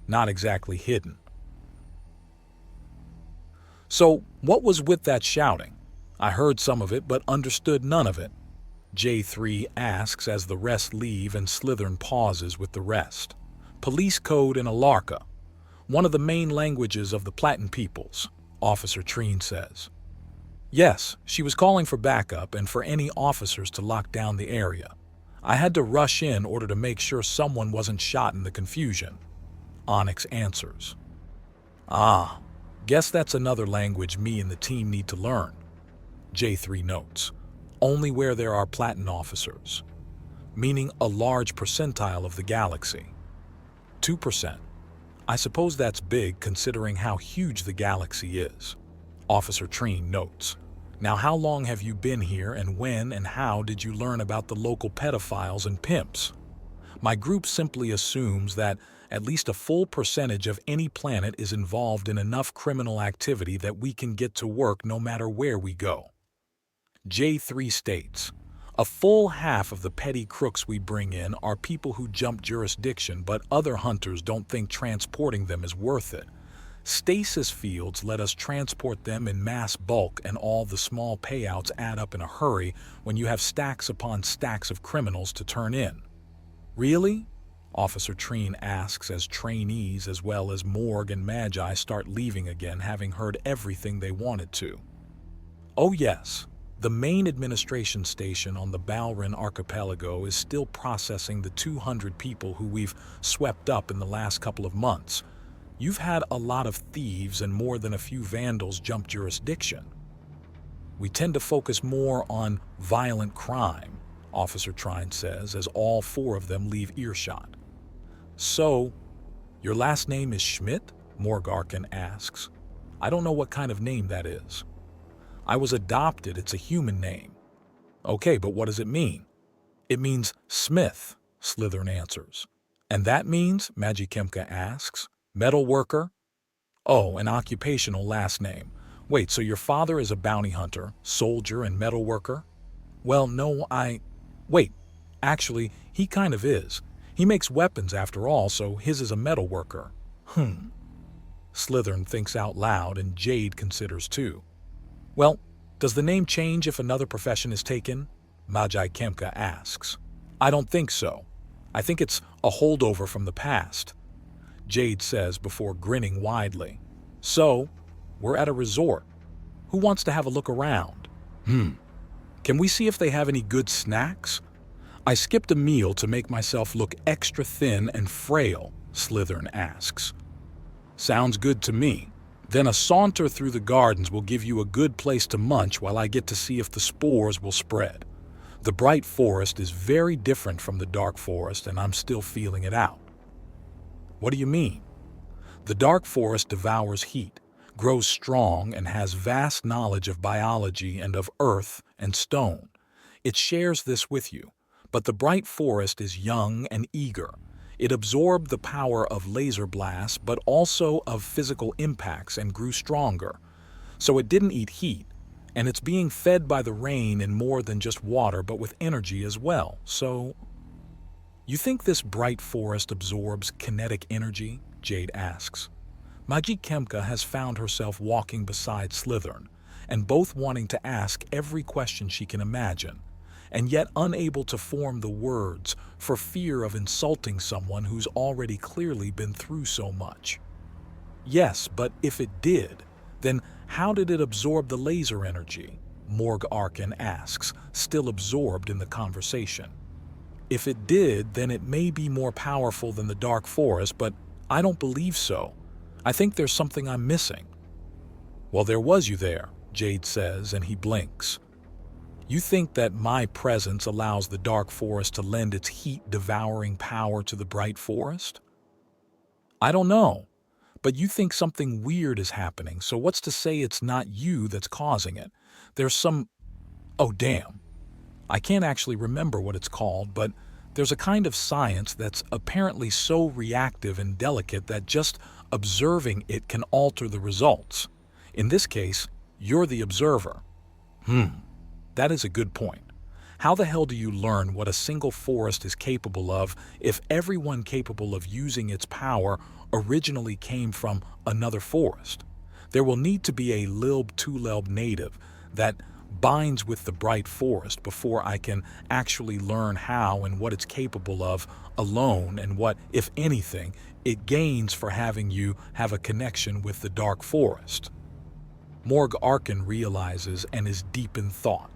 not exactly hidden. So, what was with that shouting? I heard some of it, but understood none of it. J3 asks as the rest leave and Slytherin pauses with the rest. Police code in Alarka, one of the main languages of the Platin peoples, Officer Treen says. Yes, she was calling for backup and for any officers to lock down the area. I had to rush in order to make sure someone wasn't shot in the confusion. Onyx answers. Ah, guess that's another language me and the team need to learn. J3 notes. Only where there are Platin officers, meaning a large percentile of the galaxy. 2%. I suppose that's big considering how huge the galaxy is. Officer Treen notes. Now how long have you been here and when and how did you learn about the local pedophiles and pimps? My group simply assumes that at least a full percentage of any planet is involved in enough criminal activity that we can get to work no matter where we go. J3 states, a full half of the petty crooks we bring in are people who jump jurisdiction, but other hunters don't think transporting them is worth it. Stasis fields let us transport them in mass bulk, and all the small payouts add up in a hurry when you have stacks upon stacks of criminals to turn in. Really? Officer Treen asks as trainees as well as Morg and Magi start leaving again, having heard everything they wanted to. Oh yes. The main administration station on the Balrin archipelago is still processing the 200 people who we've swept up in the last couple of months. You've had a lot of thieves and more than a few vandals jump jurisdiction. We tend to focus more on violent crime, Officer Trine says as all four of them leave earshot. So, your last name is Schmidt? Morgarkin asks. I don't know what kind of name that is. I was adopted, it's a human name. Okay, but what does it mean? It means Smith, Slytherin answers. And that means, Magikemka asks, metal worker? Oh, an occupational last name. Wait, so your father is a bounty hunter, soldier, and metal worker? Well, no, Wait, actually, he kind of is. He makes weapons after all, so his is a metal worker. Slytherin thinks out loud and Jade considers too. Well, does the name change if another profession is taken? Magi Kemka asks. I don't think so. I think it's a holdover from the past, Jade says before grinning widely. So, we're at a resort. Who wants to have a look around? Can we see if they have any good snacks? I skipped a meal to make myself look extra thin and frail, Slytherin asks. Sounds good to me. Then a saunter through the gardens will give you a good place to munch while I get to see if the spores will spread. The bright forest is very different from the dark forest and I'm still feeling it out. What do you mean? The dark forest devours heat, grows strong, and has vast knowledge of biology and of earth and stone. It shares this with you, but the bright forest is young and eager. It absorbed the power of laser blasts, but also of physical impacts and grew stronger. So it didn't eat heat, and it's being fed by the rain in more than just water, but with energy as well. So, you think this bright forest absorbs kinetic energy? Jade asks. Magi Kemka has found herself walking beside Slytherin, and both wanting to ask every question she can imagine, and yet unable to form the words for fear of insulting someone who's already clearly been through so much. Yes, but if it did, then how did it absorb the laser energy? Morg Arkin asks, still absorbed in the conversation. If it did, then it may be more powerful than the dark forest, but I don't believe so. I think there's something I'm missing. Well, there was you there, Jade says, and he blinks. You think that my presence allows the dark forest to lend its heat-devouring power to the bright forest? I don't know, but you think something weird is happening, so what's to say it's not you that's causing it? There's some... Oh, damn. I can't actually remember what it's called, but there's a kind of science that's apparently so reactive and delicate that just observing it can alter the results. In this case, you're the observer. That is a good point. How the hell do you learn what a single forest is capable of if everyone capable of using its power originally came from another forest? There will need to be a Lilb-Tulelb native that binds with the bright forest before I can actually learn how and what it's capable of alone and what, if anything, it gains for having you have a connection with the dark forest. Morg Arkin realizes and is deep in thought.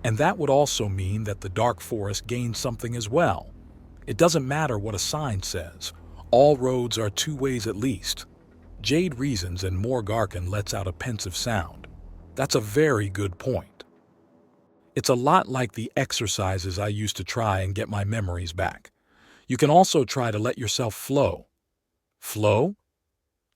And that would also mean that the dark forest gains something as well. It doesn't matter what a sign says. All roads are two ways at least. Jade reasons and Morg Arkin lets out a pensive sound. That's a very good point. It's a lot like the exercises I used to try and get my memories back. You can also try to let yourself flow. Flow?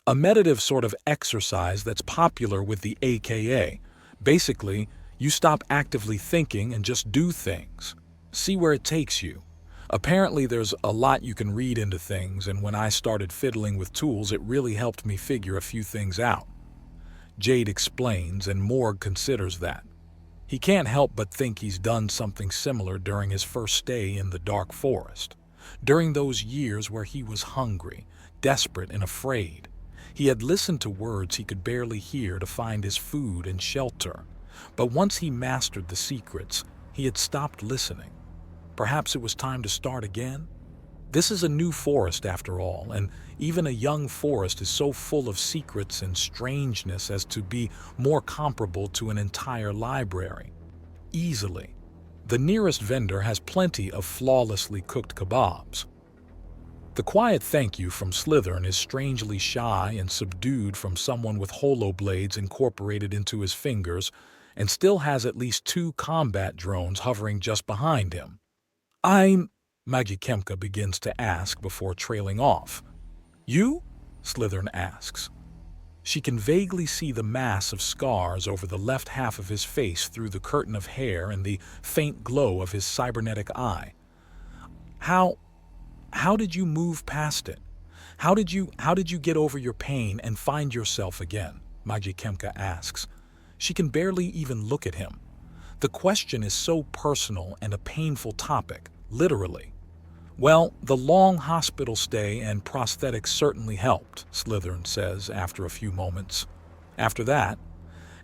A meditative sort of exercise that's popular with the AKA. Basically, you stop actively thinking and just do things. See where it takes you. Apparently there's a lot you can read into things, and when I started fiddling with tools, it really helped me figure a few things out. Jade explains, and Morg considers that. He can't help but think he's done something similar during his first stay in the dark forest. During those years where he was hungry, desperate, and afraid. He had listened to words he could barely hear to find his food and shelter. But once he mastered the secrets, he had stopped listening. Perhaps it was time to start again? This is a new forest after all, and even a young forest is so full of secrets and strangeness as to be more comparable to an entire library. Easily. The nearest vendor has plenty of flawlessly cooked kebabs. The quiet thank you from Slyther is strangely shy and subdued from someone with holoblades incorporated into his fingers and still has at least 2 combat drones hovering just behind him. Magikemka begins to ask before trailing off. You? Slyther asks. She can vaguely see the mass of scars over the left half of his face through the curtain of hair and the faint glow of his cybernetic eye. How did you move past it? How did you get over your pain and find yourself again? Magikemka asks. She can barely even look at him. The question is so personal and a painful topic, literally. Well, the long hospital stay and prosthetics certainly helped, Slyther says after a few moments. After that,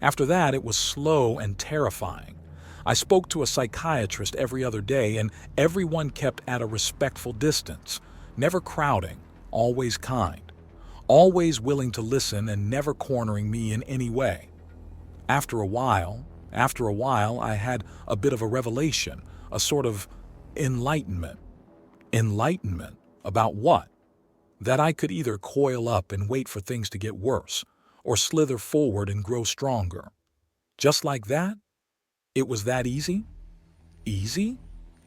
it was slow and terrifying. I spoke to a psychiatrist every other day, and everyone kept at a respectful distance, never crowding, always kind, always willing to listen and never cornering me in any way. After a while, I had a bit of a revelation, a sort of enlightenment. Enlightenment? About what? That I could either coil up and wait for things to get worse, or slither forward and grow stronger. Just like that? It was that easy? Easy?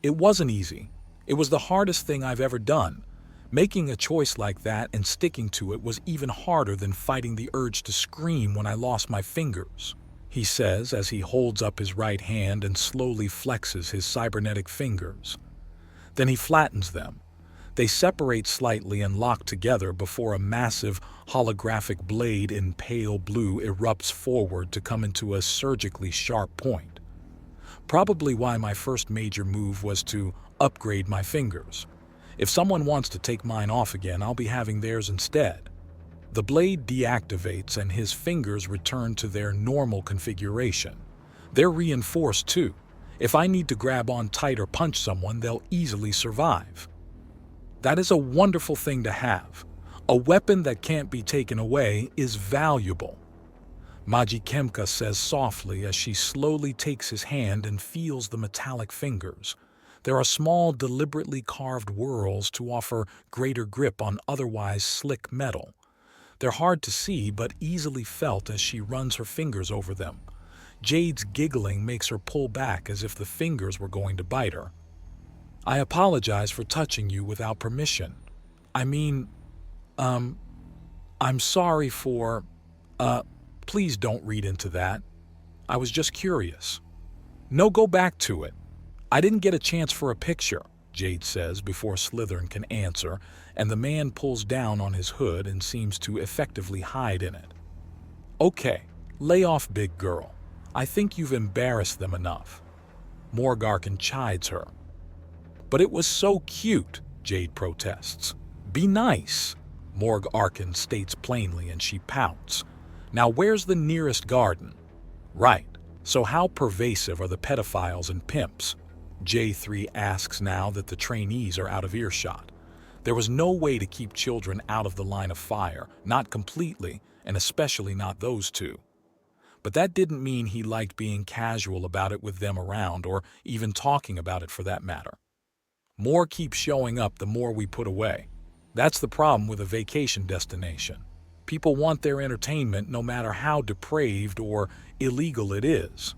It wasn't easy. It was the hardest thing I've ever done. Making a choice like that and sticking to it was even harder than fighting the urge to scream when I lost my fingers, he says as he holds up his right hand and slowly flexes his cybernetic fingers. Then he flattens them. They separate slightly and lock together before a massive holographic blade in pale blue erupts forward to come into a surgically sharp point. Probably why my first major move was to upgrade my fingers. If someone wants to take mine off again, I'll be having theirs instead. The blade deactivates and his fingers return to their normal configuration. They're reinforced too. If I need to grab on tight or punch someone, they'll easily survive. That is a wonderful thing to have. A weapon that can't be taken away is valuable. Magikemka says softly as she slowly takes his hand and feels the metallic fingers. There are small, deliberately carved whorls to offer greater grip on otherwise slick metal. They're hard to see but easily felt as she runs her fingers over them. Jade's giggling makes her pull back as if the fingers were going to bite her. I apologize for touching you without permission. I'm sorry for, please don't read into that. I was just curious. No, go back to it. I didn't get a chance for a picture, Jade says before Slyther can answer, and the man pulls down on his hood and seems to effectively hide in it. Okay, lay off, big girl. I think you've embarrassed them enough. Morgarkin chides her. But it was so cute, Jade protests. Be nice, Morgarkin states plainly, and she pouts. Now where's the nearest garden? Right, so how pervasive are the pedophiles and pimps? J3 asks now that the trainees are out of earshot. There was no way to keep children out of the line of fire, not completely, and especially not those two. But that didn't mean he liked being casual about it with them around, or even talking about it for that matter. More keeps showing up the more we put away. That's the problem with a vacation destination. People want their entertainment no matter how depraved or illegal it is.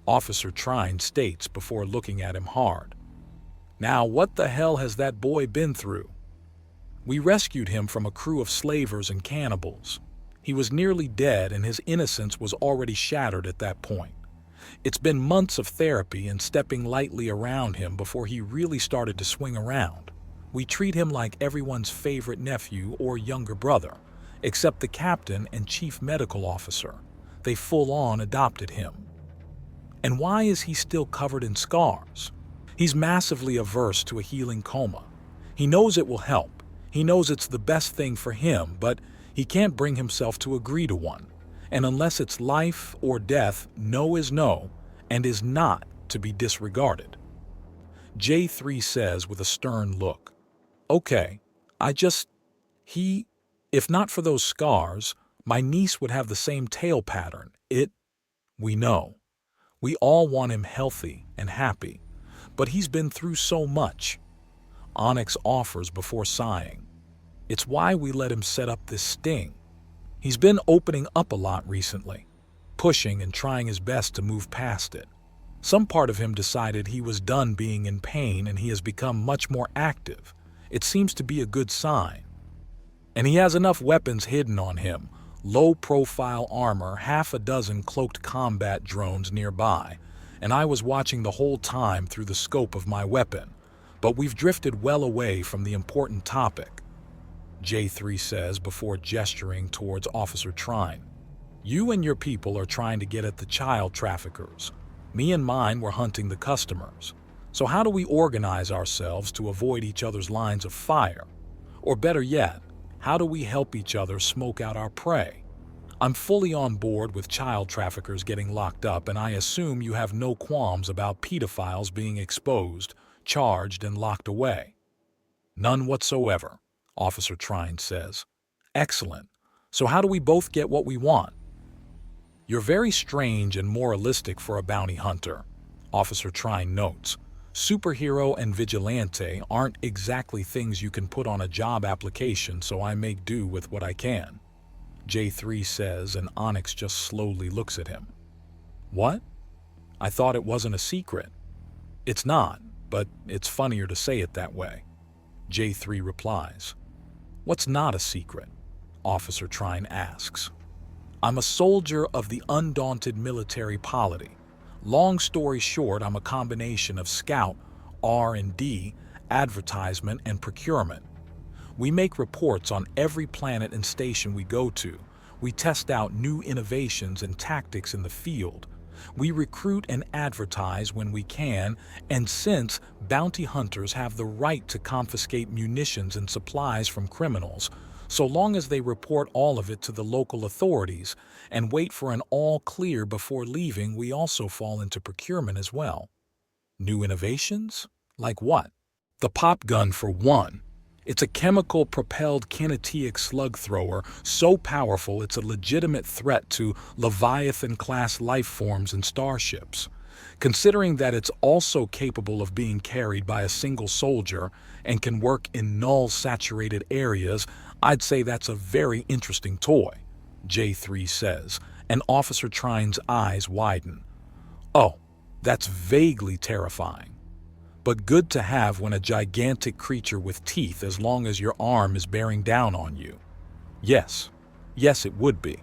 Officer Trine states before looking at him hard. Now what the hell has that boy been through? We rescued him from a crew of slavers and cannibals. He was nearly dead and his innocence was already shattered at that point. It's been months of therapy and stepping lightly around him before he really started to swing around. We treat him like everyone's favorite nephew or younger brother, except the captain and chief medical officer. They full-on adopted him. And why is he still covered in scars? He's massively averse to a healing coma. He knows it will help. He knows it's the best thing for him, but he can't bring himself to agree to one. And unless it's life or death, no is no, and is not to be disregarded. J3 says with a stern look, okay, if not for those scars, my niece would have the same tail pattern. We know. We all want him healthy and happy, but he's been through so much. Onyx offers before sighing. It's why we let him set up this sting. He's been opening up a lot recently, pushing and trying his best to move past it. Some part of him decided he was done being in pain and he has become much more active. It seems to be a good sign. And he has enough weapons hidden on him, low-profile armor, half a dozen cloaked combat drones nearby, and I was watching the whole time through the scope of my weapon, but we've drifted well away from the important topic. J3 says before gesturing towards Officer Trine. You and your people are trying to get at the child traffickers. Me and mine were hunting the customers. So how do we organize ourselves to avoid each other's lines of fire? Or better yet, how do we help each other smoke out our prey? I'm fully on board with child traffickers getting locked up, and I assume you have no qualms about pedophiles being exposed, charged, and locked away. None whatsoever, Officer Trine says. Excellent. So how do we both get what we want? You're very strange and moralistic for a bounty hunter, Officer Trine notes. Superhero and vigilante aren't exactly things you can put on a job application, so I make do with what I can. J3 says, and Onyx just slowly looks at him. What? I thought it wasn't a secret. It's not, but it's funnier to say it that way. J3 replies. What's not a secret? Officer Trine asks. I'm a soldier of the Undaunted military polity. Long story short, I'm a combination of scout, R&D, advertisement, and procurement. We make reports on every planet and station we go to. We test out new innovations and tactics in the field. We recruit and advertise when we can, and since bounty hunters have the right to confiscate munitions and supplies from criminals, so long as they report all of it to the local authorities and wait for an all clear before leaving, we also fall into procurement as well. New innovations? Like what? The pop gun, for one. It's a chemical-propelled kinetic slug thrower, so powerful it's a legitimate threat to Leviathan-class life forms and starships. Considering that it's also capable of being carried by a single soldier and can work in null-saturated areas, I'd say that's a very interesting toy, J3 says, and Officer Trine's eyes widen. Oh, that's vaguely terrifying. But good to have when a gigantic creature with teeth, as long as your arm is bearing down on you. Yes, it would be.